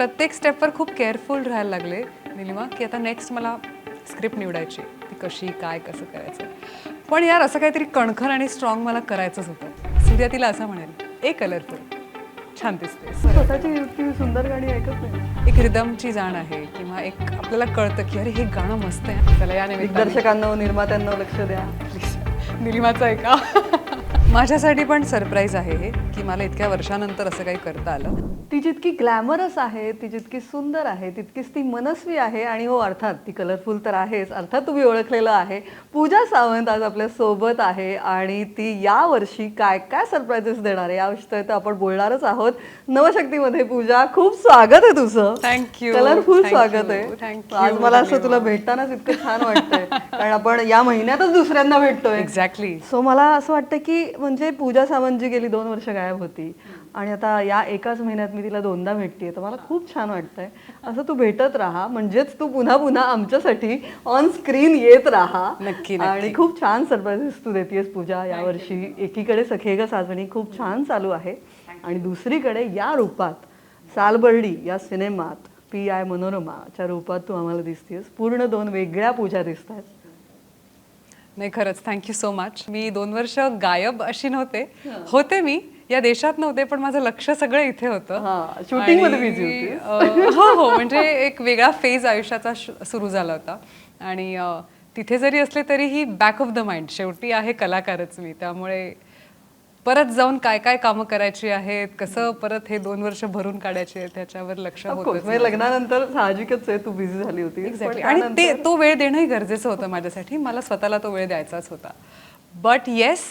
प्रत्येक स्टेपवर खूप केअरफुल राहायला लागले निलिमा, की आता नेक्स्ट मला स्क्रिप्ट निवडायची, ती कशी काय कसं करायचं. पण यार असं काहीतरी कणखर आणि स्ट्रॉंग मला करायचंच होतं. सुरुवातीला असं म्हणेल ए कलरफुल छान दिसते, स्वतःची ती सुंदर गाणी ऐकत नाही. एक रिदमची जाण आहे किंवा एक आपल्याला कळतं की अरे हे गाणं मस्त आहे, त्याला या निमित्ताने दिग्दर्शकांना निर्मात्यांना लक्ष द्या. निलिमाचं आहे का. माझ्यासाठी पण सरप्राईज आहे हे, की मला इतक्या वर्षानंतर असं काही करता आलं. ती जितकी ग्लॅमरस आहे, ती जितकी सुंदर आहे, तितकीच ती मनस्वी आहे. आणि हो, अर्थात ती कलरफुल तर आहेच. अर्थात तुम्ही ओळखलेलं आहे. पूजा सावंत आज आपल्या सोबत आहे आणि ती यावर्षी काय काय सरप्राइजेस देणार आहे या विषयी तर आपण बोलणारच आहोत. नवशक्तीमध्ये पूजा, खूप स्वागत आहे तुझं. थँक्यू. कलरफुल स्वागत आहे. आज मला असं तुला भेटतानाच इतकं छान वाटतंय, कारण आपण या महिन्यातच दुसऱ्यांदा भेटतोय. एक्झॅक्टली. सो मला असं वाटतं की म्हणजे पूजा सावंत जी गेली 2 वर्ष गायब होती आणि आता या एकाच महिन्यात मी तिला 2दा भेटतेय, तर मला खूप छान वाटतंय. असं तू भेटत राहा, म्हणजेच तू पुन्हा पुन्हा आमच्यासाठी ऑन स्क्रीन येत राहा. नक्की. आणि खूप छान सरप्राइजेस तू देतेस पूजा यावर्षी. एकीकडे सखे ग साजणी खूप छान चालू आहे आणि दुसरीकडे या रूपात सालबर्डी या सिनेमात PI मनोरमाच्या रूपात तू आम्हाला दिसतेस. पूर्ण 2 वेगळ्या पूजा दिसत आहेत. नाही, खरंच थँक्यू सो मच. मी 2 वर्ष गायब अशी होते मी या देशात नव्हते, पण माझं लक्ष सगळं इथे होतं. शूटिंग मध्ये बिझी होती. हो, म्हणजे एक वेगळा फेज आयुष्याचा सुरू झाला होता आणि तिथे जरी असले तरीही बॅक ऑफ द माइंड शेवटी आहे कलाकारच मी. त्यामुळे परत जाऊन काय काय कामं करायची आहेत, कसं परत हे 2 वर्ष भरून काढायचे आहेत त्याच्यावर लक्ष होतं. म्हणजे लग्नानंतर साहजिकच आहे तू बिझी झाली होती. एक्झॅक्टली. आणि तो वेळ देणंही गरजेचं होतं माझ्यासाठी. मला स्वतःला तो वेळ द्यायचाच होता. बट येस,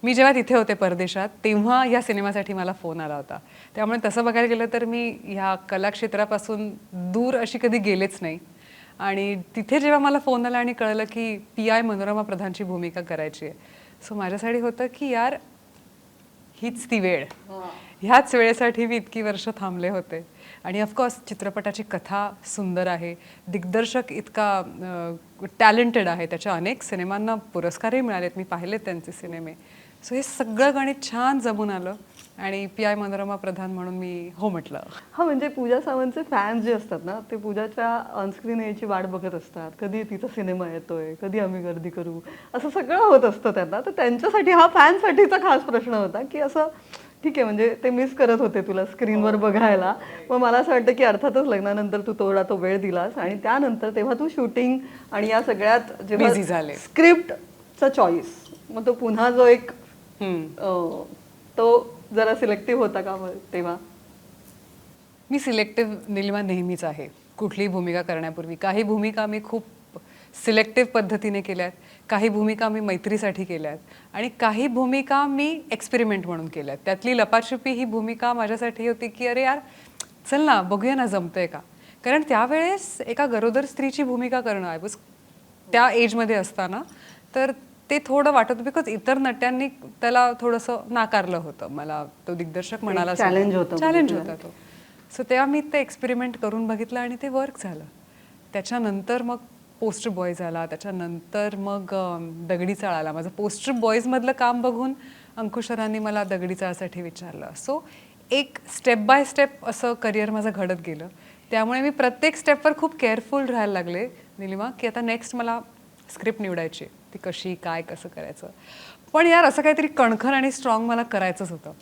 मी जेव्हा तिथे होते परदेशात तेव्हा या सिनेमासाठी मला फोन आला होता. त्यामुळे तसं बघायला गेलं तर मी ह्या कलाक्षेत्रापासून दूर अशी कधी गेलेच नाही. आणि तिथे जेव्हा मला फोन आला आणि कळलं की PI मनोरमा प्रधानची भूमिका करायची आहे, सो माझ्यासाठी होतं की यार हीच ती वेळ. ह्याच वेळेसाठी मी इतकी वर्ष थांबले होते. आणि ऑफकोर्स चित्रपटाची कथा सुंदर आहे, दिग्दर्शक इतका टॅलेंटेड आहे, त्याच्या अनेक सिनेमांना पुरस्कारही मिळालेत, मी पाहिलेत त्यांचे सिनेमे. सो हे सगळं गणित छान जमून आलं आणि PI मनोरमा प्रधान म्हणून मी हो म्हटलं. हा, म्हणजे पूजा सावंतचे फॅन्स जे असतात ना, ते पूजाच्या ऑनस्क्रीन यायची वाट बघत असतात. कधी तिचा सिनेमा येतोय, कधी आम्ही गर्दी करू, असं सगळं होत असतं त्यांना. तर त्यांच्यासाठी हा फॅनसाठीचा खास प्रश्न होता की असं ठीक आहे, म्हणजे ते मिस करत होते तुला स्क्रीनवर बघायला. मग मला असं वाटतं की अर्थातच लग्नानंतर तू थोडा तो वेळ दिलास आणि त्यानंतर तेव्हा तू शूटिंग आणि या सगळ्यात बिझी झाले. स्क्रिप्टचा चॉईस, मग तो पुन्हा जो एक तो जरा सिलेक्टिव्ह होता का तेव्हा? मी सिलेक्टिव्ह निलिमा नेहमीच आहे कुठलीही भूमिका करण्यापूर्वी. काही भूमिका मी खूप सिलेक्टिव्ह पद्धतीने केल्यात, काही भूमिका मी मैत्रीसाठी केल्यात आणि काही भूमिका मी एक्सपेरिमेंट म्हणून केल्यात. त्यातली लपाछुपी ही भूमिका माझ्यासाठी होती की अरे यार चल ना बघूया ना जमतंय का. कारण त्यावेळेस एका गरोदर स्त्रीची भूमिका करणं आय वॉज त्या एजमध्ये असताना, तर ते थोडं वाटत होतं बिकॉज इतर नट्यांनी त्याला थोडंसं नाकारलं होतं. मला तो दिग्दर्शक म्हणाला चॅलेंज होता तो. सो तेव्हा मी ते एक्सपेरिमेंट करून बघितलं आणि ते वर्क झालं. त्याच्यानंतर मग पोस्टर बॉय झाला, त्याच्यानंतर मग दगडी चाळ आला. माझं पोस्टर बॉयजमधलं काम बघून अंकुश सरांनी मला दगडी चाळसाठी विचारलं. सो एक स्टेप बाय स्टेप असं करिअर माझं घडत गेलं. त्यामुळे मी प्रत्येक स्टेपवर खूप केअरफुल राहायला लागले निलिमा, की आता नेक्स्ट मला स्क्रिप्ट निवडायची, ती कशी काय कसं करायचं. पण यार असं काहीतरी कणखर आणि स्ट्रॉंग मला करायचंच होतं.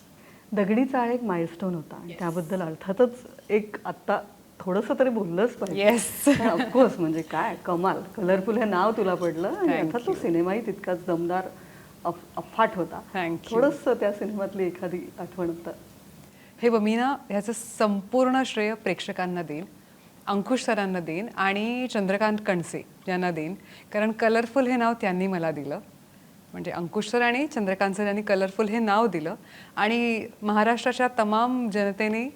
दगडी चाळ एक माइलस्टोन होता आणि त्याबद्दल अर्थातच एक आत्ता थोडंसं तरी बोललंच पाहिजे. Yes, of course. म्हणजे काय कमाल. कलरफुल हे नाव तुला पडलं आणि अर्थात तो सिनेमाही तितकाच दमदार अफाट होता. थोडंसं त्या सिनेमातली एखादी आठवण होतं. हे बघ, मी ना ह्याचं संपूर्ण श्रेय प्रेक्षकांना देईन, अंकुश सरांना देईन आणि चंद्रकांत कणसे यांना देईन. कारण कलरफुल हे नाव त्यांनी मला दिलं. म्हणजे अंकुश सर आणि चंद्रकांत सर यांनी कलरफुल हे नाव दिलं आणि महाराष्ट्राच्या तमाम जनतेने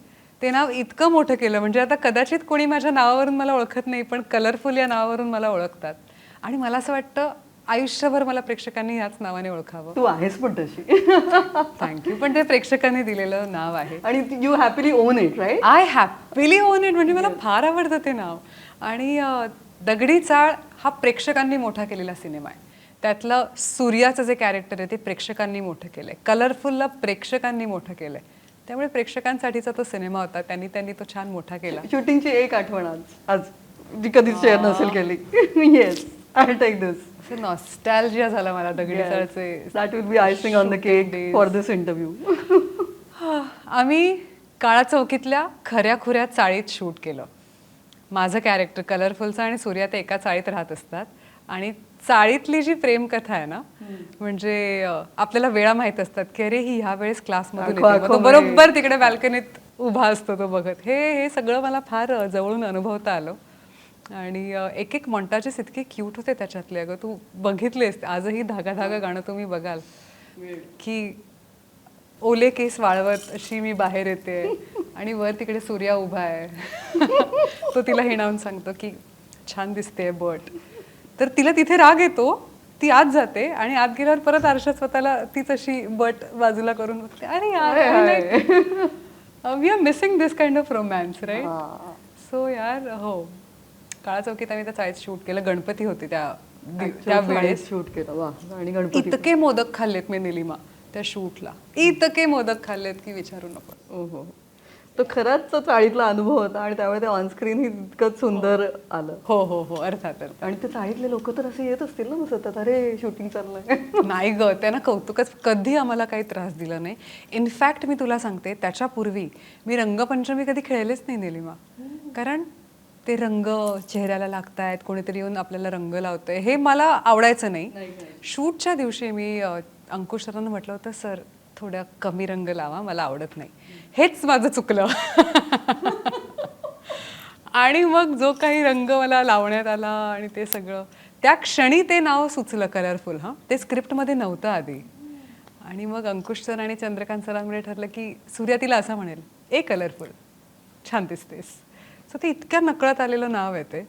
ते नाव इतकं मोठं केलं. म्हणजे आता कदाचित कोणी माझ्या नावावरून मला ओळखत नाही, पण कलरफुल या नावावरून मला ओळखतात. आणि मला असं वाटतं आयुष्यभर मला प्रेक्षकांनी याच नावाने ओळखावं. तू आहेस पण तशी. थँक्यू. पण ते प्रेक्षकांनी दिलेलं नाव आहे आणि you happily own it, right? I happily own it. म्हणजे मला फार आवडतं ते नाव. आणि दगडी चाळ हा प्रेक्षकांनी मोठा केलेला सिनेमा आहे. त्यातलं सूर्याचं जे कॅरेक्टर आहे ते प्रेक्षकांनी मोठं केलंय, कलरफुलला प्रेक्षकांनी मोठं केलंय. त्यामुळे प्रेक्षकांसाठीचा तो सिनेमा होता. त्यांनी तो छान मोठा केला. शूटिंगची एक आठवण आज जी कधीच शेअर नसेल केली. Yes, I take this. असं नॉस्टॅल्जिया झाला मला दगडी चाळचे. That will be icing on the cake for this interview. आम्ही काळा चौकीतल्या खऱ्या खुऱ्या चाळीत शूट केलं. माझं कॅरेक्टर कलरफुलचं आणि सूर्या ते एका चाळीत राहत असतात आणि चाळीतली जी प्रेमकथा आहे ना, म्हणजे आपल्याला वेळा माहित असतात की अरे ही ह्या वेळेस क्लासमधून येते. मग तो बरोबर तिकडे बॅल्कनीत उभा असतो तो बघत. हे सगळं मला फार जवळून अनुभवता आलं. आणि एक एक मॉन्टाजेस इतके क्यूट होते त्याच्यातले. अगं तू बघितलेस आजही धागा धागा गाणं तुम्ही बघाल की ओले केस वाळवत अशी मी बाहेर येते आणि वर तिकडे सूर्या उभा आहे. तो तिला हिणावून सांगतो की छान दिसते बट. तर तिला तिथे राग येतो, ती आत जाते आणि आत गेल्यावर परत आरशात स्वतःला तीच अशी बट बाजूला करून बघते. अरे यार we are missing this kind of romance right. So यार हो, काळा चौकीत आम्ही त्या चाळीत शूट केलं. गणपती होते त्या वेळेस शूट केलं. वा. आणि गणपती इतके मोदक खाल्लेत मी निलिमा त्या शूटला. इतके मोदक खाल्लेत की विचारू नको. हो. तो खरंच तो चाळीतला अनुभव होता आणि त्यामुळे ते ऑनस्क्रीन ही इतकं सुंदर आलं. हो अर्थात. आणि ते चाळीतले लोक तर असे येत असतील ना मग सतत, अरे शूटिंग चाललंय. नाही ग, त्यांना कौतुकच. कधी आम्हाला काही त्रास दिला नाही. इनफॅक्ट मी तुला सांगते, त्याच्यापूर्वी मी रंगपंचमी कधी खेळलेच नाही निलिमा. कारण ते रंग चेहऱ्याला लागतायत, कोणीतरी येऊन आपल्याला रंग लावतंय, हे मला आवडायचं नाही. शूटच्या दिवशी मी अंकुश सरांना म्हटलं होतं, सर थोड्या कमी रंग लावा, मला आवडत नाही. हेच माझं चुकलं. आणि मग जो काही रंग मला लावण्यात आला आणि ते सगळं, त्या क्षणी ते नाव सुचलं कलरफुल. ते स्क्रिप्टमध्ये नव्हतं आधी. आणि मग अंकुश सर आणि चंद्रकांत सरांमुळे ठरलं की सूर्या तिला असं म्हणेल, ए कलरफुल, छान दिसतेस. सो ते इतक्या नकळत आलेलं नाव आहे ते.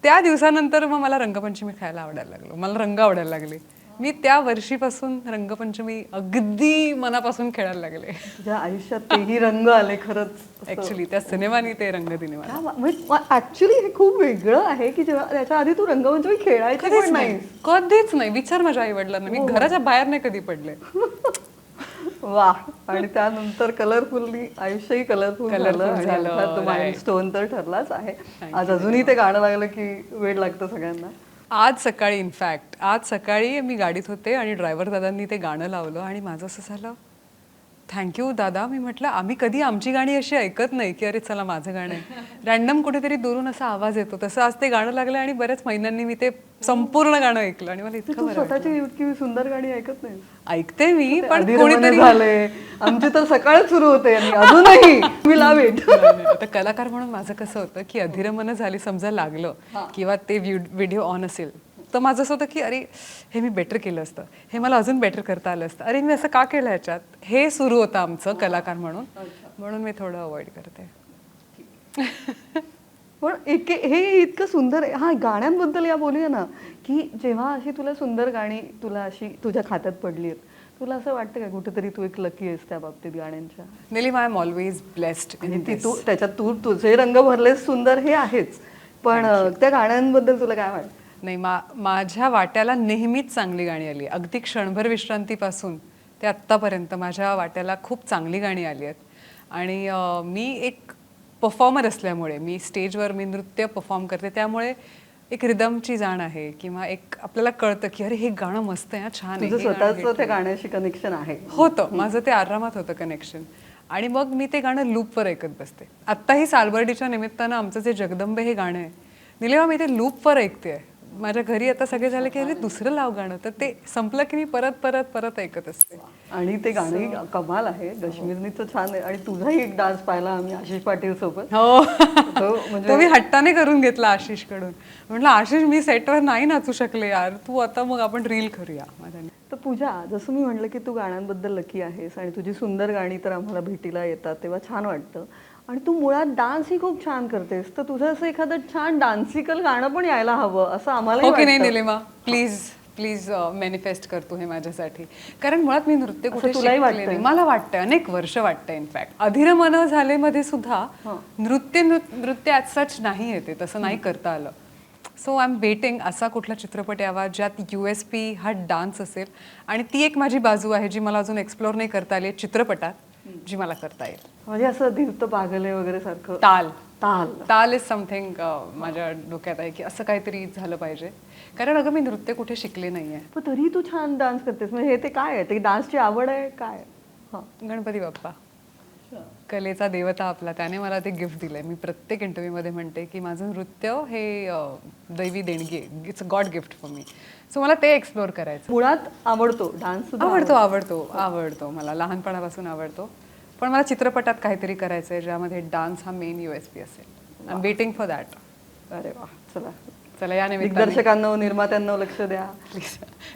त्या दिवसानंतर मग मला रंगपंचमी खायला आवडायला लागलो, मला रंग आवडायला लागले. मी त्या वर्षीपासून रंगपंचमी अगदी मनापासून खेळायला लागले. तुझ्या आयुष्यात तेही रंग आले खरंच. ऍक्च्युली त्या सिनेमानी ते रंग दिले मला. ऍक्च्युली हे खूप वेगळं आहे की जेव्हा त्याच्या आधी तू रंगपंचमी खेळायची पण नाही. कधीच नाही. विचार माझ्या आई वडिलांना, मी घराच्या बाहेर नाही कधी पडले. वा. आणि त्यानंतर कलरफुल्ली आयुष्यही कलरफुल झालं. माइलस्टोन तर ठरलाच आहे. आज अजूनही ते गाणं लागलं की वेळ लागतं सगळ्यांना. आज सकाळी मी गाडीत होते आणि ड्रायव्हर दादांनी ते गाणं लावलं आणि माझं असं झालं, थँक्यू दादा. मी म्हटलं आम्ही कधी आमची गाणी अशी ऐकत नाही की अरे चला माझं गाणं आहे. रॅन्डम कुठेतरी दुरून असा आवाज येतो, तसं आज ते गाणं लागलं आणि बऱ्याच महिन्यांनी मी ते संपूर्ण गाणं ऐकलं आणि मला इतकं स्वतःची इतकी सुंदर गाणी ऐकत नाही. ऐकते मी, पण कोणीतरी झाले आमची तर सकाळ सुरू होते आणि अजूनही मी लावेट. आता कलाकार म्हणून माझं कसं होतं की अधिरमन झाली समजा लागलं किंवा ते व्हिडिओ ऑन असेल तर माझं असं होतं की अरे हे मी बेटर केलं असतं, हे मला अजून बेटर करता आलं असतं, अरे मी असं का केलं ह्याच्यात, हे सुरू होतं आमचं कलाकार म्हणून मी थोडं अवॉइड करते. पण हे इतकं सुंदर आहे. हा, गाण्यांबद्दल या बोलूया ना, की जेव्हा अशी तुला सुंदर गाणी तुला अशी तुझ्या खात्यात पडली आहेत, तुला असं वाटतं का कुठेतरी तू एक लकी आहेस त्या बाबतीत गाण्यांच्या? Nilima, I am always blessed. तू त्याच्यात तुझे रंग भरलेस सुंदर हे आहेच, पण त्या गाण्यांबद्दल तुला काय वाटतं? नाही, माझ्या वाट्याला नेहमीच चांगली गाणी आली. अगदी क्षणभर विश्रांतीपासून ते आत्तापर्यंत माझ्या वाट्याला खूप चांगली गाणी आली आहेत. आणि मी एक परफॉर्मर असल्यामुळे, मी स्टेजवर मी नृत्य परफॉर्म करते, त्यामुळे एक रिदमची जाण आहे किंवा एक आपल्याला कळतं की अरे हे गाणं मस्त आहे, छान आहे. स्वतःचं त्या गाण्याशी कनेक्शन आहे? होतं, माझं ते आरामात होतं कनेक्शन. आणि मग मी ते गाणं लूपवर ऐकत बसते. आत्ताही सालबर्डीच्या निमित्तानं आमचं जे जगदंबे हे गाणं आहे निलिमा, मी ते लूपवर ऐकते. माझ्या घरी आता सगळे झाले की अरे दुसरं लाव गाणं, तर ते संपलं की मी परत ऐकत असते. आणि ते गाणं कमाल आहे. दशमीचं छान आहे. आणि तुझाही एक डान्स पाहिला आम्ही आशिष पाटील सोबत. हो, तो मी हट्टाने करून घेतला आशिष कडून. म्हटलं आशिष मी सेटवर नाही नाचू शकले यार, तू आता मग आपण रील करूया माझ्याने. तर पूजा, जसं मी म्हटलं की तू गाण्यांबद्दल लकी आहेस आणि तुझी सुंदर गाणी तर आम्हाला भेटीला येतात तेव्हा छान वाटतं. आणि तू मुळात डान्सही खूप छान करतेस, तर तुझं असं एखादं छान डान्सिकल गाणं पण यायला हवं असं आम्हाला हो की नाही निलिमा? प्लीज मॅनिफेस्ट करतो हे माझ्यासाठी. कारण मुळात मी नृत्य कुठे शिकले नाही. मला वाटतं अनेक वर्ष वाटतं. इनफॅक्ट अधिरमन झाले मध्ये सुद्धा नृत्य ॲज सच नाही येते, तसं नाही करता आलं. सो आय एम वेटिंग असा कुठला चित्रपट यावा ज्यात USP हा डान्स असेल. आणि ती एक माझी बाजू आहे जी मला अजून एक्सप्लोअर नाही करता आली चित्रपटात. जी मला करता येईल. म्हणजे असं धीरत पागले वगैरे सारखं ताल ताल. ताल इज समथिंग माझ्या डोक्यात आहे की असं काहीतरी झालं पाहिजे. कारण अगं मी नृत्य कुठे शिकले नाहीये. पण तरी तू छान डान्स करतेस, म्हणजे हे ते काय आहे, ते डान्सची आवड आहे काय? हा. गणपती बाप्पा कलेचा देवता आपला, त्याने मला ते गिफ्ट दिलंय. मी प्रत्येक इंटरव्ह्यूमध्ये म्हणते की माझं नृत्य हे दैवी देणगी आहे, it's a God gift for me. So मला ते एक्सप्लोअर करायचं. मुळात आवडतो डान्स सुद्धा आवडतो मला लहानपणापासून आवडतो. पण मला चित्रपटात काहीतरी करायचं आहे ज्यामध्ये डान्स हा मेन USP असेल. I am waiting for that. अरे वा, चला चला या निमित्ताने दिग्दर्शकांना निर्मात्यांना लक्ष द्या.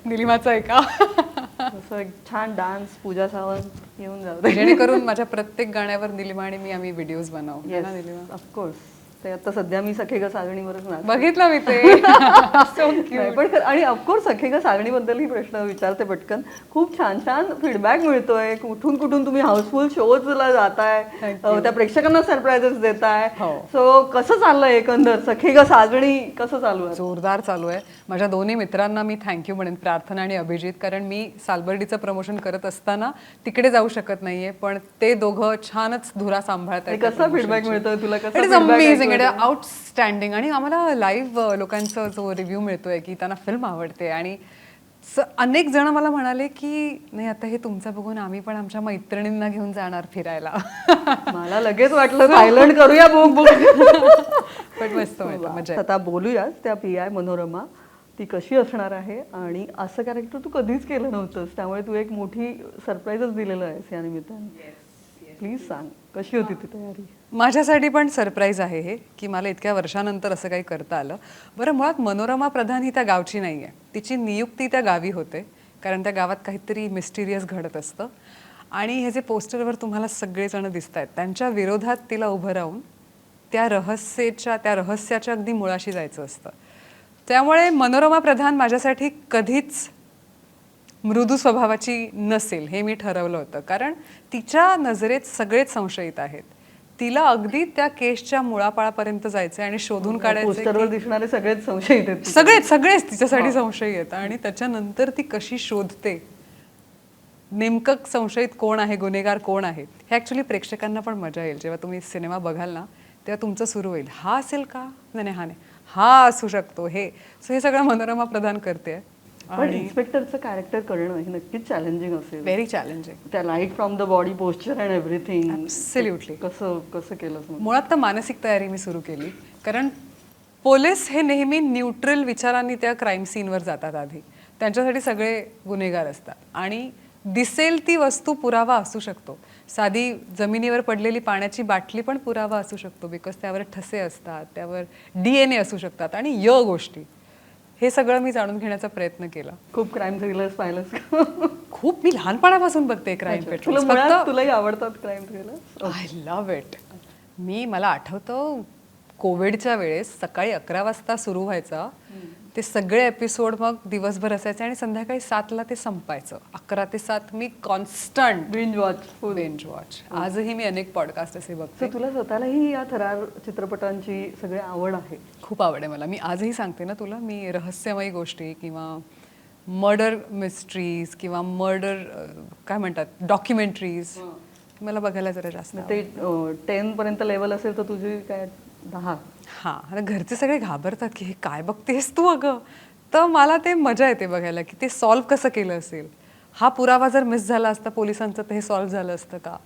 निलिमाचं आहे का? असं एक छान डान्स पूजा सावंत येऊन जाऊ दे. जेणेकरून माझ्या प्रत्येक गाण्यावर निलिमा आणि मी आम्ही व्हिडिओज बनवू. है ना निलिमा? ऑफकोर्स. ते आता सध्या मी सखे ग सागणीवरच नाच बघितलं मी ते. नाही, पण आणि ऑफकोर्स सखे ग सागणीबद्दलही प्रश्न विचारते पटकन. खूप छान छान फीडबॅक मिळतोय, कुठून कुठून तुम्ही हाऊसफुल शोजला जाताय, त्या प्रेक्षकांना सरप्राईजेस देताय. हो. सो कसं चाललंय एकंदर सखे ग सागणी, कसं चालू आहे? जोरदार चालू आहे. माझ्या दोन्ही मित्रांना मी थँक्यू म्हणेन, प्रार्थना आणि अभिजित, कारण मी सालबर्डीचं प्रमोशन करत असताना तिकडे जाऊ शकत नाहीये, पण ते दोघं छानच धुरा सांभाळतात. कसा फीडबॅक मिळतोय तुला? It is amazing, it is outstanding. आणि आम्हाला लाईव्ह लोकांचा जो रिव्ह्यू मिळतोय की त्यांना फिल्म आवडते, आणि अनेक जण मला म्हणाले की नाही आता हे तुमचं बघून आम्ही पण आमच्या मैत्रिणींना घेऊन जाणार फिरायला. मला लगेच वाटलं थायलंड करूया बुक. पण मस्त मजा. आता बोलूयाच त्या PI मनोरमा, ती कशी असणार आहे, आणि असं कॅरेक्टर तू कधीच केलं नव्हतंस, त्यामुळे तू एक मोठी सरप्राईजच दिलेलं आहेस या निमित्ताने. प्लीज सांग कशी होती ती तयारी? माझ्यासाठी पण सरप्राईज आहे हे, की मला इतक्या वर्षानंतर असं काही करता आलं. बरं, मुळात मनोरमा प्रधान ही त्या गावची नाही आहे, तिची नियुक्ती त्या गावी होते, कारण त्या गावात काहीतरी मिस्टिरियस घडत असतं. आणि हे जे पोस्टरवर तुम्हाला सगळेजण दिसत आहेत त्यांच्या विरोधात तिला उभं राहून त्या रहस्याच्या अगदी मुळाशी जायचं असतं. त्यामुळे मनोरमा प्रधान माझ्यासाठी कधीच मृदू स्वभावाची नसेल हे मी ठरवलं होतं, कारण तिच्या नजरेत सगळेच संशयित आहेत. तिला अगदी त्या केसच्या मुळापाळापर्यंत जायचंय आणि शोधून काढायचं. पोस्टरवर दिसणारे सगळेच संशयित आहेत. सगळेच तिच्यासाठी संशयी आहेत. आणि त्याच्यानंतर ती कशी शोधते, नेमकं संशयित कोण आहे, गुन्हेगार कोण आहे, हे ऍक्च्युली प्रेक्षकांना पण मजा येईल. जेव्हा तुम्ही सिनेमा बघाल ना तेव्हा तुमचं सुरू होईल, हा असेल का, नाही हा नाही, हा असू शकतो हे. सो हे सगळं मनोरमा प्रधान करते. पण इन्स्पेक्टरचं कॅरेक्टर करणं हे नक्कीच चॅलेंजिंग असेल. Very challenging. त्या light from the body posture and everything. Absolutely. कसं केलंस? मुळात तर मानसिक तयारी मी सुरू केली, कारण पोलीस हे नेहमी न्यूट्रल विचारांनी त्या क्राईम सीनवर जातात. आधी त्यांच्यासाठी सगळे गुन्हेगार असतात, आणि दिसेल ती वस्तू पुरावा असू शकतो. साधी जमिनीवर पडलेली पाण्याची बाटली पण पुरावा असू शकतो, बिकॉज त्यावर ठसे असतात, त्यावर DNA असू शकतात, आणि गोष्टी. हे सगळं मी जाणून घेण्याचा प्रयत्न केला. खूप क्राईम थ्रिलर्स पाहिलंस? खूप. मी लहानपणापासून बघते क्राईम पेट्रोल. तुलाही आवडतात crime thrillers? I love it. मला आठवतं कोविडच्या वेळेस सकाळी 11 वाजता सुरू व्हायचा, ते सगळे एपिसोड मग दिवसभर असायचे, आणि संध्याकाळी 7ला ते संपायचं. 11 ते 7 मी कॉन्स्टंट बिंज वॉच. आजही मी अनेक पॉडकास्ट असे बघते. तुला स्वतःलाही या थरार चित्रपटांची सगळी आवड आहे? खूप आवड आहे मला. मी आजही सांगते ना तुला, मी रहस्यमयी गोष्टी किंवा मर्डर मिस्ट्रीज किंवा मर्डर काय म्हणतात डॉक्युमेंटरीज मला बघायला जरा जास्त. ते 10 पर्यंत लेवल असेल तर तुझी काय 10? हां. आता घरचे सगळे घाबरतात की हे काय बघतेस तू अगं. तर मला ते मजा येते बघायला की ते सॉल्व्ह कसं केलं असेल. हा पुरावा जर मिस झाला असता पोलिसांचं तर हे सॉल्व्ह झालं असतं का,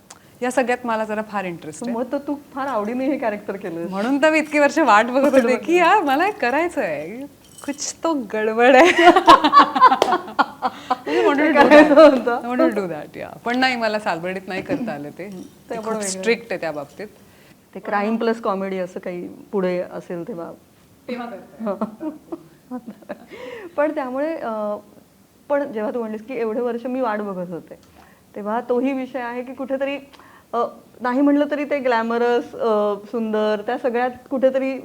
या सगळ्यात मला जरा फार इंटरेस्ट आहे. मग तर तू फार आवडीने हे कॅरेक्टर केलं. म्हणून तर मी इतकी वर्ष वाट बघत होते की यार मला करायचं आहे, कुछ तो गडबड आहे. म्हणून डू दॅट. या पण नाही, मला सालबर्डीत नाही करता आलं. ते स्ट्रिक्ट आहे त्या बाबतीत. ते क्राईम प्लस कॉमेडी असं काही पुढे असेल तेव्हा. पण त्यामुळे पण जेव्हा तू म्हणलीस की एवढे वर्ष मी वाट बघत होते, तेव्हा तोही विषय आहे की कुठेतरी नाही म्हणलं तरी ते ग्लॅमरस सुंदर त्या सगळ्यात कुठेतरी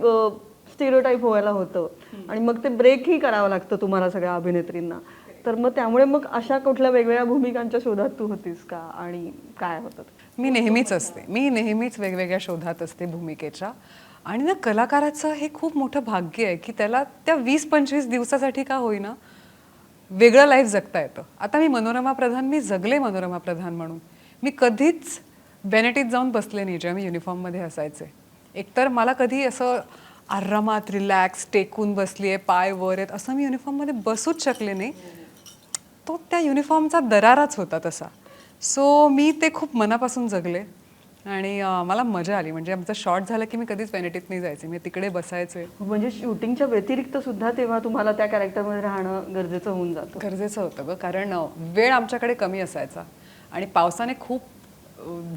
स्टिरियोटाईप व्हायला होतं, आणि मग ते ब्रेकही करावं लागतं तुम्हाला सगळ्या अभिनेत्रींना. तर मग त्यामुळे मग अशा कुठल्या वेगवेगळ्या भूमिकांच्या शोधात तू होतीस का, आणि काय होतं? मी नेहमीच वेगवेगळ्या शोधात असते भूमिकेच्या. आणि ना कलाकाराचं हे खूप मोठं भाग्य आहे की त्याला त्या 20-25 दिवसासाठी का होईना वेगळं लाईफ जगता येतं. आता मी जगले मनोरमा प्रधान म्हणून. मी कधीच बेनेटीत जाऊन बसले नाही जेव्हा मी युनिफॉर्ममध्ये असायचे. एकतर मला कधी असं आरामात रिलॅक्स टेकून बसली आहे, पाय वर आहेत असं मी युनिफॉर्ममध्ये बसूच शकले नाही. तो त्या युनिफॉर्मचा दराराच होता तसा. सो मी ते खूप मनापासून जगले आणि मला मजा आली. म्हणजे आमचं शॉट झालं की मी कधीच वेनेटीत नाही जायचे, मी तिकडे बसायचे. म्हणजे शूटिंगच्या व्यतिरिक्त सुद्धा तेव्हा तुम्हाला त्या कॅरेक्टरमध्ये राहणं गरजेचं होऊन जातं. गरजेचं होतं ग, कारण वेळ आमच्याकडे कमी असायचा आणि पावसाने खूप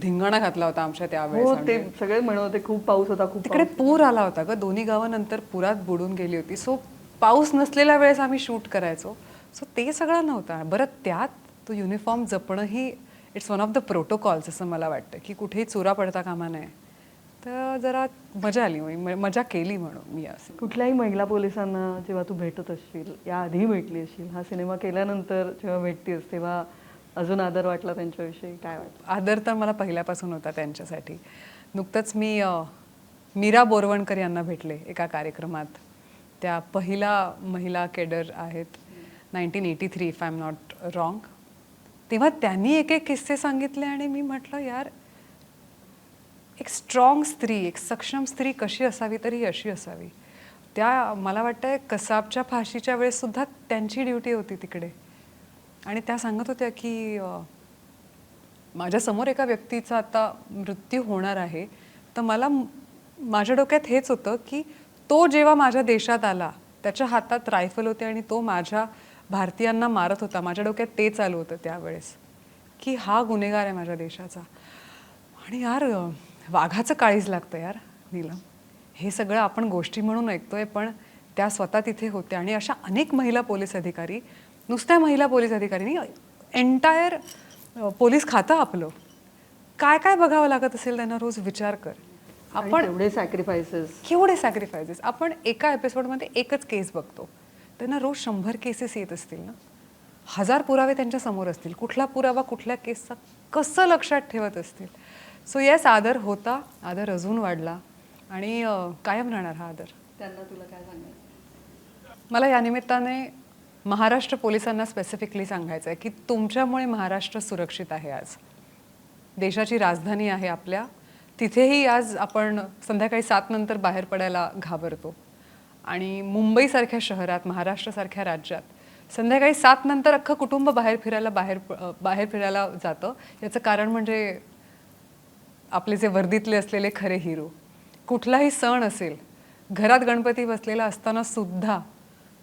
धिंगाणा घातला होता आमच्या त्यावेळेस. हो, ते सगळे म्हणत होते खूप पाऊस होता, खूप तिकडे पूर आला होता ग, दोन्ही गावं नंतर पुरात बुडून गेली होती. सो पाऊस नसलेल्या वेळेस आम्ही शूट करायचो. सो ते सगळं नव्हतं. बरं, त्यात तो युनिफॉर्म जपणं ही it's one of the protocols असं मला वाटतं, की कुठेही चुरा पडता कामा नये. तर जरा मजा आली, मजा केली म्हणून मी असं. कुठल्याही महिला पोलिसांना जेव्हा तू भेटत असशील, या आधी भेटली असशील, हा सिनेमा केल्यानंतर जेव्हा भेटतेस तेव्हा अजून आदर वाटला त्यांच्याविषयी, काय वाटलं? आदर तर मला पहिल्यापासून होता त्यांच्यासाठी. नुकतंच मी मीरा बोरवणकर यांना भेटले एका कार्यक्रमात. त्या पहिला महिला केडर आहेत, 1983 if I am not wrong. तेव्हा त्यांनी एक एक किस्से सांगितले आणि मी म्हटलं यार, एक स्ट्रॉंग स्त्री, एक सक्षम स्त्री कशी असावी तर ही अशी असावी. त्या मला वाटतं कसाबच्या फाशीच्या वेळेस सुद्धा त्यांची ड्युटी होती तिकडे आणि त्या सांगत होत्या की माझ्यासमोर एका व्यक्तीचा आता मृत्यू होणार आहे, तर मला माझ्या डोक्यात हेच होतं की तो जेव्हा माझ्या देशात आला, त्याच्या हातात रायफल होते आणि तो माझ्या भारतीयांना मारत होता. माझ्या डोक्यात ते चालू होतं त्यावेळेस की हा गुन्हेगार आहे माझ्या देशाचा. आणि यार, वाघाचं काळीज लागतं यार नीलम. हे सगळं आपण गोष्टी म्हणून ऐकतोय, पण त्या स्वतः तिथे होत्या. आणि अशा अनेक महिला पोलीस अधिकारी, नुसत्या महिला पोलीस अधिकारी नाही, एंटायर पोलीस खातं आपलं, काय काय बघावं लागत असेल त्यांना रोज. विचार कर, आपण एवढे सॅक्रिफायसेस. केवढे सॅक्रिफायसेस. आपण एका एपिसोडमध्ये एकच केस बघतो, त्यांना रोज 100 केसेस येत असतील ना, 1000 पुरावे त्यांच्या समोर असतील, कुठला पुरावा कुठल्या केसचा कसं लक्षात ठेवत असतील. सो येस, आदर होता, आदर अजून वाढला आणि कायम राहणार हा आदर. त्यांना तुला काय सांगायचं? मला या निमित्ताने महाराष्ट्र पोलिसांना स्पेसिफिकली सांगायचं आहे की तुमच्यामुळे महाराष्ट्र सुरक्षित आहे. आज देशाची राजधानी आहे आपल्या, तिथेही आज आपण संध्याकाळी 7 नंतर बाहेर पडायला घाबरतो. आणि मुंबईसारख्या शहरात, महाराष्ट्रासारख्या राज्यात संध्याकाळी 7 नंतर अख्खं कुटुंब बाहेर फिरायला जातं. याचं कारण म्हणजे आपले जे वर्दीतले असलेले खरे हिरो. कुठलाही सण असेल, घरात गणपती बसलेला असताना सुद्धा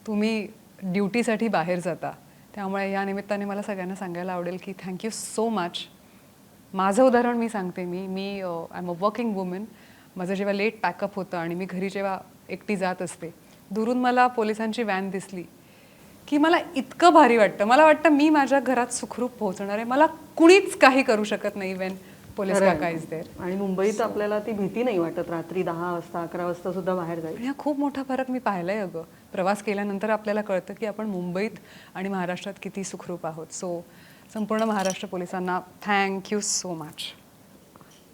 तुम्ही ड्युटीसाठी बाहेर जाता. त्यामुळे या निमित्ताने मला सगळ्यांना सांगायला आवडेल की थँक्यू सो मच. माझं उदाहरण मी सांगते. मी I am a working woman. माझं जेव्हा लेट पॅकअप होतं आणि मी घरी जेव्हा एकटी जात असते, दुरून मला पोलिसांची व्हॅन दिसली की मला इतकं भारी वाटतं. मला वाटतं मी माझ्या घरात सुखरूप पोहोचणार आहे, मला कुणीच काही करू शकत नाही वेन पोलीस काका इज देअर. आणि मुंबईत आपल्याला ती भीती नाही वाटत रात्री 10 वाजता 11 वाजता सुद्धा बाहेर जायचं. हा खूप मोठा फरक मी पाहिलाय अगं. प्रवास केल्यानंतर आपल्याला कळतं की आपण मुंबईत आणि महाराष्ट्रात किती सुखरूप आहोत. सो संपूर्ण महाराष्ट्र पोलिसांना थँक्यू सो मच.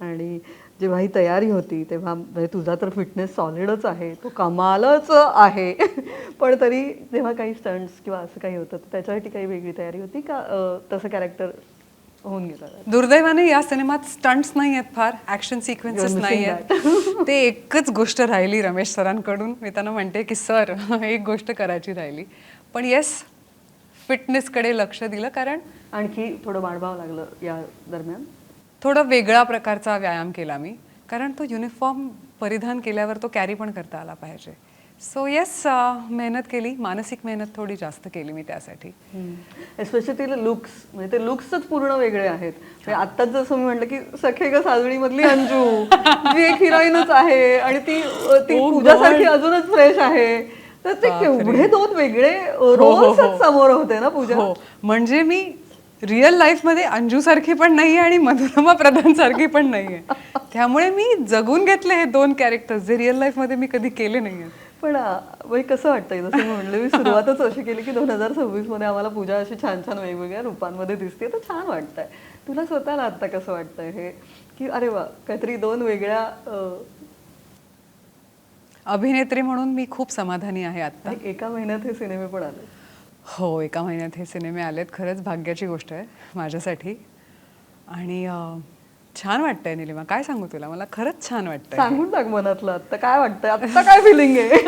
आणि जेव्हा ही तयारी होती तेव्हा म्हणजे तुझा तर फिटनेस सॉलिडच आहे, तो कमालच आहे. पण तरी जेव्हा काही स्टंट्स किंवा असं काही होतं तर त्याच्यासाठी काही वेगळी तयारी होती का तसं कॅरेक्टर होऊन गेलं? दुर्दैवाने या सिनेमात स्टंट्स नाही आहेत, फार ॲक्शन सिक्वेन्सेस नाही आहेत. ते एकच गोष्ट राहिली रमेश सरांकडून. मी त्यांना म्हणते की सर, एक गोष्ट करायची राहिली. पण येस, फिटनेसकडे लक्ष दिलं, कारण आणखी थोडं वाढवावं लागलं या दरम्यान. थोडा वेगळा प्रकारचा व्यायाम केला मी, कारण तो युनिफॉर्म परिधान केल्यावर तो कॅरी पण करता आला पाहिजे. सो येस, मेहनत केली, मानसिक मेहनत थोडी जास्त केली मी त्यासाठी. एस्पेशली ते लुक्स, म्हणजे ते लुक्सच पूर्ण वेगळे आहेत. आत्ताच जसं मी म्हटलं की सखे ग साजणी मधली अंजू जी एक हिरोईनच आहे आणि ती पूजासारखी अजूनच फ्रेश आहे. तर ते केवढे 2 वेगळे रोल्स समोर होते ना पूजा. हो, म्हणजे मी रिअल लाईफमध्ये अंजू सारखी पण नाहीये आणि मनोरमा प्रधान सारखी पण नाहीये. त्यामुळे मी जगून घेतले हे 2 कॅरेक्टर्स, जे रिअल लाईफमध्ये मी कधी केले नाहीये. पण कसं वाटतंय, जसं मी म्हणलं, मी सुरुवातच अशी केली की 2026 मध्ये आम्हाला पूजा अशी छान छान वेगवेगळ्या रूपांमध्ये दिसते, तर छान वाटतंय. तुला स्वतःला आता कसं वाटतंय हे, की अरे वा, काहीतरी 2 वेगळ्या अभिनेत्री म्हणून मी खूप समाधानी आहे आता. एका महिन्यात हे सिनेमे पण आले. हो, एका महिन्यात हे सिनेमे आलेत. खरंच भाग्याची गोष्ट आहे माझ्यासाठी. आणि छान वाटतंय निलिमा, काय सांगू तुला, मला खरंच छान वाटतंय. सांगून टाक मनातलं, आता काय वाटतंय, आता काय फिलिंग आहे.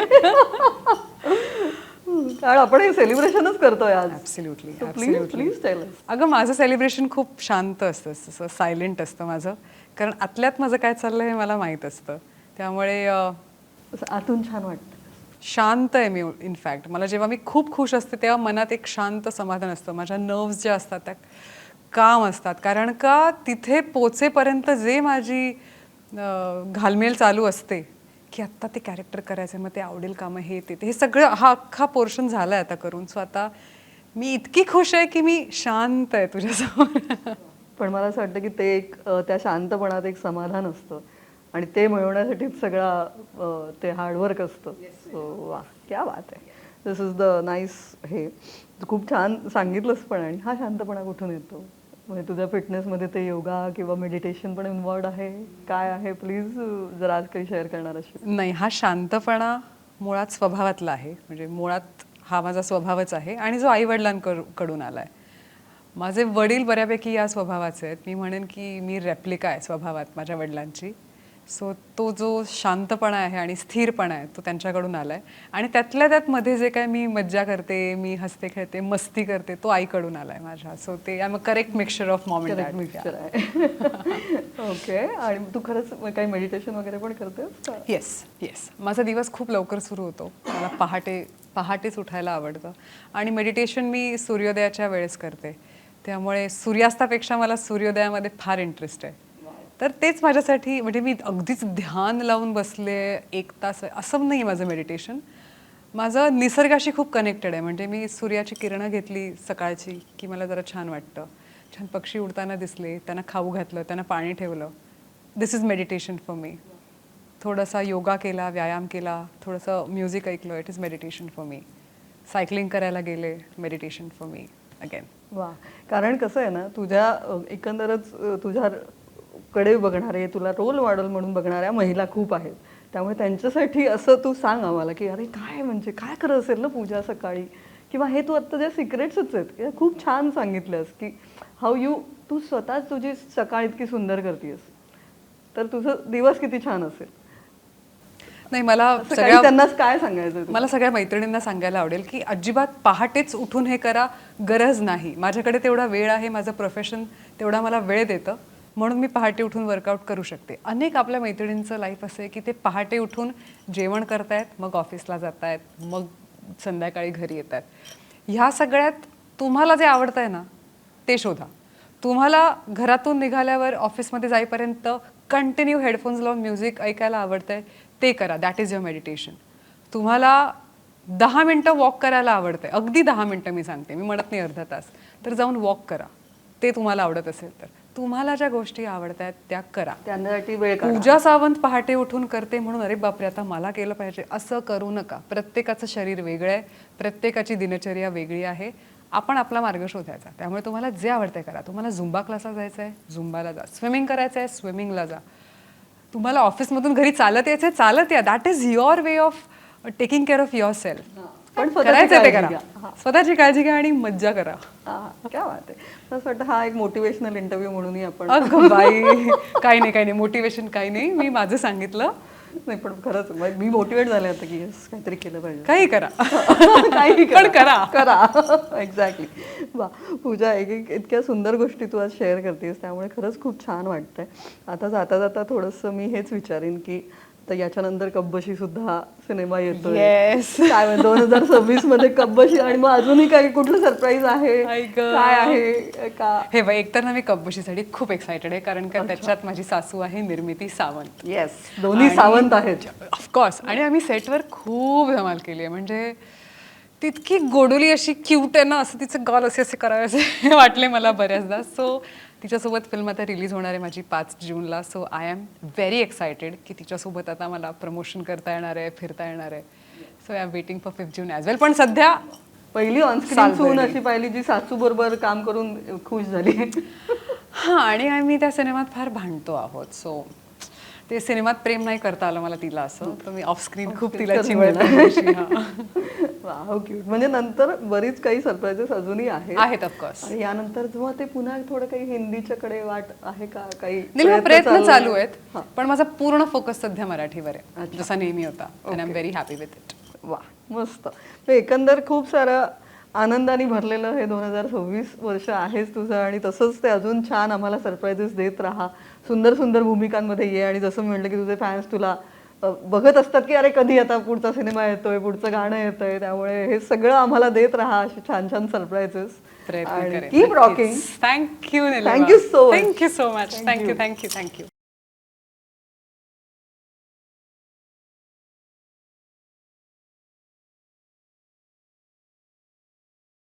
कारण आपण हे सेलिब्रेशनच करतोय आज. Absolutely, please please tell us. अगं माझं सेलिब्रेशन खूप शांत असतं, असं सायलेंट असतं माझं, कारण आतल्यात माझं काय चाललं हे मला माहीत असतं. त्यामुळे आतून छान वाटतं. शांत आहे मी. इनफॅक्ट मला जेव्हा मी खूप खुश असते तेव्हा मनात एक शांत समाधान असतं. माझ्या नर्व्स ज्या असतात त्या काम असतात, कारण का तिथे पोचेपर्यंत जे माझी घालमेल चालू असते की आत्ता ते कॅरेक्टर करायचं, मग ते आवडेल का, मग हे सगळं हा अख्खा पोर्शन झाला आहे आता करून. सो आता मी इतकी खुश आहे की मी शांत आहे तुझ्यासमोर. पण मला असं वाटतं की ते एक त्या शांतपणात एक समाधान असतं आणि ते मिळवण्यासाठीच सगळा ते हार्डवर्क असतं. सो वा, क्या बात आहे. दिस इज द नाईस. हे तू खूप छान सांगितलंस पण. आणि हा शांतपणा कुठून येतो, म्हणजे तुझ्या फिटनेसमध्ये ते योगा किंवा मेडिटेशन पण इन्व्हॉल्ड आहे, काय आहे, प्लीज जर आज काही शेअर करणार असेल. नाही, हा शांतपणा मुळात स्वभावातला आहे, म्हणजे मुळात हा माझा स्वभावच आहे आणि जो आईवडिलांकडून आला आहे. माझे वडील बऱ्यापैकी या स्वभावाचे आहेत. मी म्हणेन की मी रेप्लिका आहे स्वभावात माझ्या वडिलांची. सो तो जो शांतपणा आहे आणि स्थिरपणा आहे तो त्यांच्याकडून आला आहे. आणि त्यातल्या त्यात मध्ये जे काय मी मज्जा करते, मी हसते खेळते, मस्ती करते, तो आईकडून आला आहे माझ्या. सो ते I am a correct mixture of Maugham and dad. Mixture आहे. ओके. आणि तू खरंच काही मेडिटेशन वगैरे पण करतेस? येस. माझा दिवस खूप लवकर सुरू होतो. मला पहाटेच उठायला आवडतं आणि मेडिटेशन मी सूर्योदयाच्या वेळेस करते. त्यामुळे सूर्यास्तापेक्षा मला सूर्योदयामध्ये फार इंटरेस्ट आहे. तर तेच माझ्यासाठी, म्हणजे मी अगदीच ध्यान लावून बसले 1 तास असं नाही माझं मेडिटेशन. माझं निसर्गाशी खूप कनेक्टेड आहे. म्हणजे मी सूर्याची किरणं घेतली सकाळची की मला जरा छान वाटतं. छान पक्षी उडताना दिसले, त्यांना खाऊ घातलं, त्यांना पाणी ठेवलं. दिस इज मेडिटेशन फॉर मी. थोडासा योगा केला, व्यायाम केला, थोडंसं म्युझिक ऐकलं, it is meditation for me. Cycling करायला गेले, मेडिटेशन फॉर मी अगेन. वा. कारण कसं आहे ना, तुझ्या एकंदरच तुझ्याकडे बघणारे, तुला रोल मॉडेल म्हणून बघणाऱ्या महिला खूप आहेत. त्यामुळे त्यांच्यासाठी असं तू सांग आम्हाला की अरे काय, म्हणजे काय करत असेल ना पूजा सकाळी, किंवा हे तू आत्ता ज्या सिक्रेट्सच आहेत हे खूप छान सांगितलंस की तू स्वतःच तुझी सकाळ इतकी सुंदर करतेस, तर तुझं दिवस किती छान असेल. नाही, मला त्यांनाच काय सांगायचं, मला सगळ्या मैत्रिणींना सांगायला आवडेल की अजिबात पहाटेच उठून हे करा, गरज नाही. माझ्याकडे तेवढा वेळ आहे, माझं प्रोफेशन तेवढा मला वेळ देतं, म्हणून मी पहाटे उठून वर्कआउट करू शकते. अनेक आपल्या मैत्रिणींचं लाईफ असं आहे की ते पहाटे उठून जेवण करतायत, मग ऑफिसला जात आहेत, मग संध्याकाळी घरी येत आहेत. ह्या सगळ्यात तुम्हाला जे आवडतं आहे ना ते शोधा. तुम्हाला घरातून निघाल्यावर ऑफिसमध्ये जाईपर्यंत कंटिन्यू हेडफोन्स लावून म्युझिक ऐकायला आवडतंय, ते करा. That is your meditation. तुम्हाला 10 मिनटं वॉक करायला आवडतंय, अगदी 10 मिनटं मी सांगते, मी म्हणत नाही अर्धा तास, तर जाऊन वॉक करा. ते तुम्हाला आवडत असेल तर. तुम्हाला ज्या गोष्टी आवडत आहेत त्या करा. त्यांच्यासाठी वेळ काढा. पूजा सावंत पहाटे उठून करते म्हणून अरे बापरे आता मला केलं पाहिजे असं करू नका. प्रत्येकाचं शरीर वेगळं आहे, प्रत्येकाची दिनचर्या वेगळी आहे. आपण आपला मार्ग शोधायचा. त्यामुळे तुम्हाला जे आवडतंय करा. तुम्हाला झुंबा क्लासला जायचं आहे, झुंबाला जा. स्विमिंग करायचं आहे, स्विमिंगला जा. तुम्हाला ऑफिसमधून घरी चालत यायचं आहे, चालत या. That is your way of taking care of your self. पण करायचं ते करा. स्वतःची काळजी घ्या आणि मज्जा करा. क्या बात आहे. असं वाटतं हा एक मोटिवेशनल इंटरव्ह्यू म्हणूनही आपण. अगं बाई, काही नाही मोटिवेशन काही नाही, मी माझं सांगितलं. नाही पण खरंच मी मोटिवेट झाले आता की येस काहीतरी केलं पाहिजे. काही करा. काही पण करा. एक्झॅक्टली. वा पूजा, एक इतक्या सुंदर गोष्टी तू आज शेअर करतेस, त्यामुळे खरंच खूप छान वाटतंय. आता जाता जाता थोडंसं मी हेच विचारीन की तर याच्यानंतर कब्बशी सुद्धा सिनेमा येतोय. काय 2026 मध्ये कब्बशी, आणि मग अजूनही काही कुठलं सरप्राईज आहे काय आहे का? हे बघ, एकतर ना मी कब्बशीसाठी खूप एक्सायटेड आहे, कारण का त्याच्यात माझी सासू आहे निर्मिती सावंत. येस, दोन्ही सावंत आहेत ऑफकोर्स. आणि आम्ही सेटवर खूप धमाल केली आहे. म्हणजे तितकी गोडोली अशी क्यूट आहे ना, असं तिचं गाल असे करायचे वाटले मला बऱ्याचदा. सो तिच्यासोबत फिल्म आता रिलीज होणार आहे माझी 5 जूनला. So I am very excited की तिच्यासोबत आता मला प्रमोशन करता येणार आहे, फिरता येणार आहे. So I am waiting for 5th June as well. पण सध्या पहिली ऑनस्क्रीन सून अशी पाहिली जी सासू बरोबर काम करून खुश झाली. हां, आणि आम्ही त्या सिनेमात फार भांडतो आहोत. सो ते सिनेमात प्रेम नाही करता आलं मला तिला असं, तर मी ऑफ स्क्रीन खूप तिला तर चिमणते. Wow cute. म्हणजे नंतर बरीच काही सरप्राईजेस अजूनही आहेत ऑफकोर्स. आणि यानंतर जेव्हा ते पुन्हा थोडं काही हिंदीच्या कडे वाट आहे का, काही प्रयत्न चालू चाललाय? आहेत, पण माझा पूर्ण फोकस सध्या मराठीवर आहे, जसा नेहमी होता. And I am very happy with it. वा मस्त. म्हणजे एकंदर खूप सारं आनंदाने भरलेलं हे 2026 वर्ष आहेच तुझं, आणि तसंच ते अजून छान आम्हाला सरप्राईजेस देत राहा. सुंदर सुंदर भूमिकांमध्ये ये, आणि जसं मी म्हटलं की तुझे फॅन्स तुला बघत असतात की अरे कधी आता पुढचा सिनेमा येतोय, पुढचं गाणं येतंय, त्यामुळे हे सगळं आम्हाला देत राहा, असे छान छान सरप्राईजेस. प्रयत्न करेन. Keep rocking. Thank you Thank you so much. Thank you so much. Thank you.